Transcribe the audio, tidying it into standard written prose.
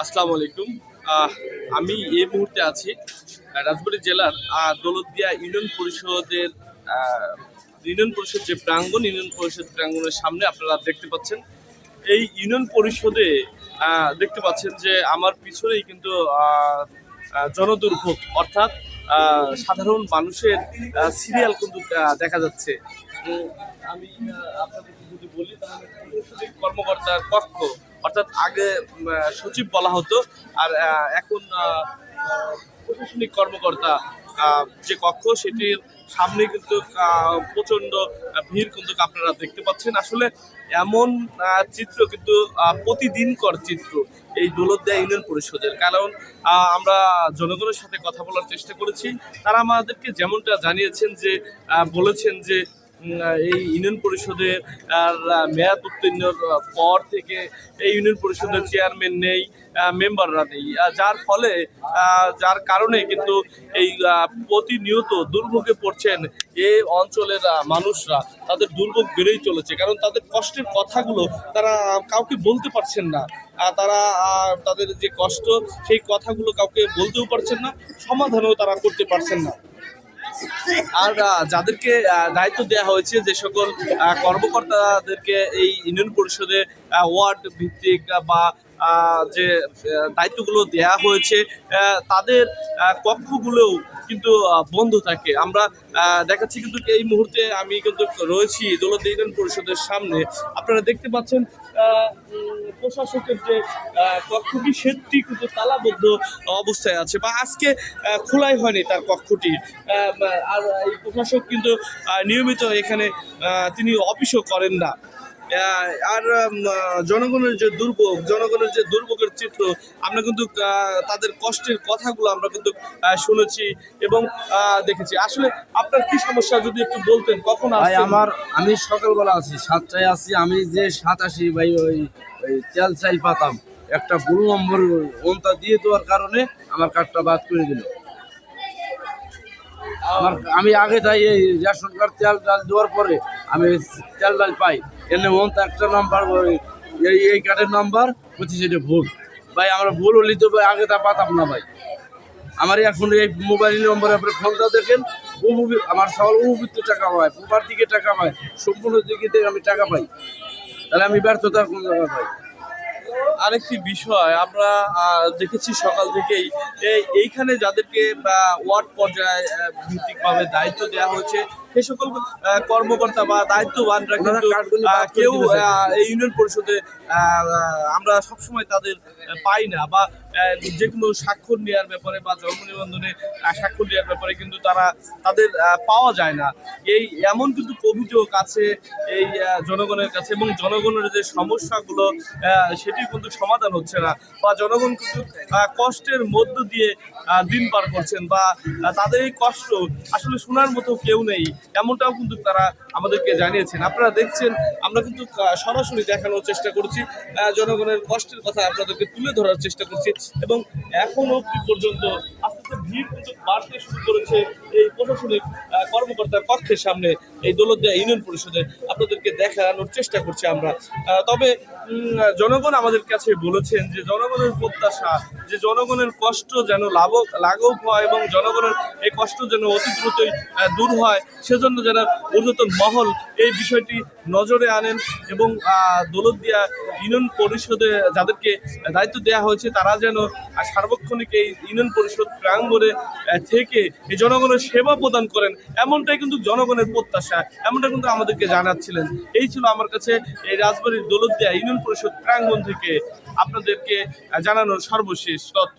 আসসালামু আলাইকুম। আমি এই মুহূর্তে আছি রাজবাড়ী জেলার দৌলতদিয়া ইউনিয়ন পরিষদ যে প্রাঙ্গণ, ইউনিয়ন পরিষদ প্রাঙ্গণের সামনে আপনারা দেখতে পাচ্ছেন। এই ইউনিয়ন পরিষদে দেখতে পাচ্ছেন যে আমার পিছনেই কিন্তু জনদুর্ভোগ অর্থাৎ সাধারণ মানুষের সিরিয়াল কিন্তু দেখা যাচ্ছে। আমি আপনাদেরকে যদি বলি তাহলে প্রশাসনিক কর্মকর্তার কক্ষ অর্থাৎ আগে সচিব বলা হতো, আর এখন প্রশাসনিক কর্মকর্তা যে কক্ষ সেটির সামনে কিন্তু প্রচন্ড ভিড় কিন্তু আপনারা দেখতে পাচ্ছেন। আসলে এমন চিত্র কিন্তু প্রতিদিনকর চিত্র এই দৌলতদিয়া ইউনিয়ন পরিষদের। কারণ আমরা জনগণের সাথে কথা বলার চেষ্টা করেছি, তারা আমাদেরকে যেমনটা জানিয়েছেন যে বলেছেন যে এই ইউনিয়ন পরিষদের মেয়াদ উত্তীর্ণর পর থেকে এই ইউনিয়ন পরিষদের চেয়ারম্যান নেই, মেম্বাররা নেই, যার কারণে কিন্তু এই প্রতিনিয়ত দুর্ভোগে পড়ছেন এই অঞ্চলের মানুষরা। তাদের দুর্ভোগ বেড়েই চলেছে, কারণ তাদের কষ্টের কথাগুলো তারা কাউকে বলতে পারছেন না। তারা তাদের যে কষ্ট সেই কথাগুলো কাউকে বলতেও পারছেন না, সমাধানও তারা করতে পারছেন না। আর যাদেরকে দায়িত্ব দেওয়া হয়েছে, যে সকল কর্মকর্তাদেরকে এই ইউনিয়ন পরিষদে ওয়ার্ড ভিত্তিক বা যে দায়িত্বগুলো দেয়া হয়েছে, তাদের কক্ষগুলোও কিন্তু বন্ধ থাকে। আমরা দেখাচ্ছি কিন্তু এই মুহূর্তে আমি কিন্তু রয়েছি দৌলতদিয়া ইউনিয়ন পরিষদের সামনে। আপনারা দেখতে পাচ্ছেন প্রশাসকের যে কক্ষটি সেটি কিন্তু তালাবদ্ধ অবস্থায় আছে, বা আজকে খোলাই হয়নি তার কক্ষটি। আর এই প্রশাসক কিন্তু নিয়মিত এখানে তিনি অফিসও করেন না। আর জনগণের যে দুর্ভোগের চিত্র আমরা কিন্তু তাদের কষ্টের কথাগুলো আমরা কিন্তু শুনেছি এবং দেখেছি। আসলে আপনার কি সমস্যা যদি একটু বলতেন, কখন ভাই? আমি সকালবেলা আছি, 7টায় আছি। আমি যে 87 ভাই ওই তেল চাইল পাতাম, একটা ভুল নম্বর ওনটা দিয়ে দেওয়ার কারণে আমার কার্ডটা বাদ করে দিল। আমি আগে যাই এই রেশন কার্ড তেল ডাল দেওয়ার পরে আমি তেল ডাল পাই, এনে ওনটা একটা নাম্বার এই কার্ডের নাম্বার বলছি সেটা ভুল। ভাই আমরা ভুল হলি তো ভাই আগে তা পাতাম না ভাই। আমার এখন এই মোবাইল নম্বরে আপনি ফোনটা দেখেন, আমার সবার উপবৃত্ত টাকা পায়, পুবার দিকে টাকা পায়, সম্পূর্ণ দিকে থেকে আমি টাকা পাই। তাহলে আমি ব্যর্থতা কোন জায়গায় পাই? আরেকটি বিষয় আমরা দেখেছি সকাল থেকেই, এইখানে যাদেরকে ওয়ার্ড পর্যায়ে ভিত্তিকভাবে দায়িত্ব দেওয়া হয়েছে, সে সকল কর্মকর্তা বা দায়িত্ববানরা কিন্তু কেউ এই ইউনিয়ন পরিষদে আমরা সবসময় তাদের পাই না, বা যে কোনো স্বাক্ষর নেওয়ার ব্যাপারে বা জন্ম নিবন্ধনে স্বাক্ষর নেওয়ার ব্যাপারে কিন্তু তাদের পাওয়া যায় না। এমন কিন্তু অভিযোগ আছে এই জনগণের কাছে, এবং জনগণের যে সমস্যাগুলো সেটি কিন্তু সমাধান হচ্ছে না, বা জনগণ কিন্তু কষ্টের মধ্য দিয়ে দিন পার করছেন, বা তাদের এই কষ্ট আসলে শোনার মতো কেউ নেই, এমনটাও কিন্তু তারা আমাদেরকে জানিয়েছেন। আপনারা দেখছেন, আমরা কিন্তু সরাসরি দেখানোর চেষ্টা করছি, জনগণের কষ্টের কথা আপনাদেরকে তুলে ধরার চেষ্টা করছি, এবং এখনো অবধি পর্যন্ত আস্তে আস্তে ভিড় কিন্তু বাড়তে শুরু করেছে এই প্রশাসনিক কর্মকর্তার কক্ষের সামনে এই দৌলতদিয়া ইউনিয়ন পরিষদে। আপনাদেরকে দেখানোর চেষ্টা করছি আমরা। তবে জনগণ আমাদের কাছে বলেছেন যে জনগণের প্রত্যাশা, যে জনগণের কষ্ট যেন লাঘব হয়, এবং জনগণের এই কষ্ট যেন অতি দ্রুতই দূর হয়, সেজন্য যেন ঊর্ধ্বতন মহল এই বিষয়টি নজরে আনেন, এবং দৌলতদিয়া ইউনিয়ন পরিষদে যাদেরকে দায়িত্ব দেওয়া হয়েছে তারা যেন সার্বক্ষণিক এই ইউনিয়ন পরিষদ প্রাঙ্গণে থেকে এই জনগণের সেবা প্রদান করেন, এমনটাই কিন্তু জনগণের প্রত্যাশা, এমনটা কিন্তু আমাদেরকে জানাচ্ছিলেন। এই ছিল আমার কাছে এই রাজবাড়ীর দৌলতদিয়া ইউনিয়ন পরিষদ প্রাঙ্গণ থেকে আপনাদেরকে জানানোর সর্বশেষ তথ্য।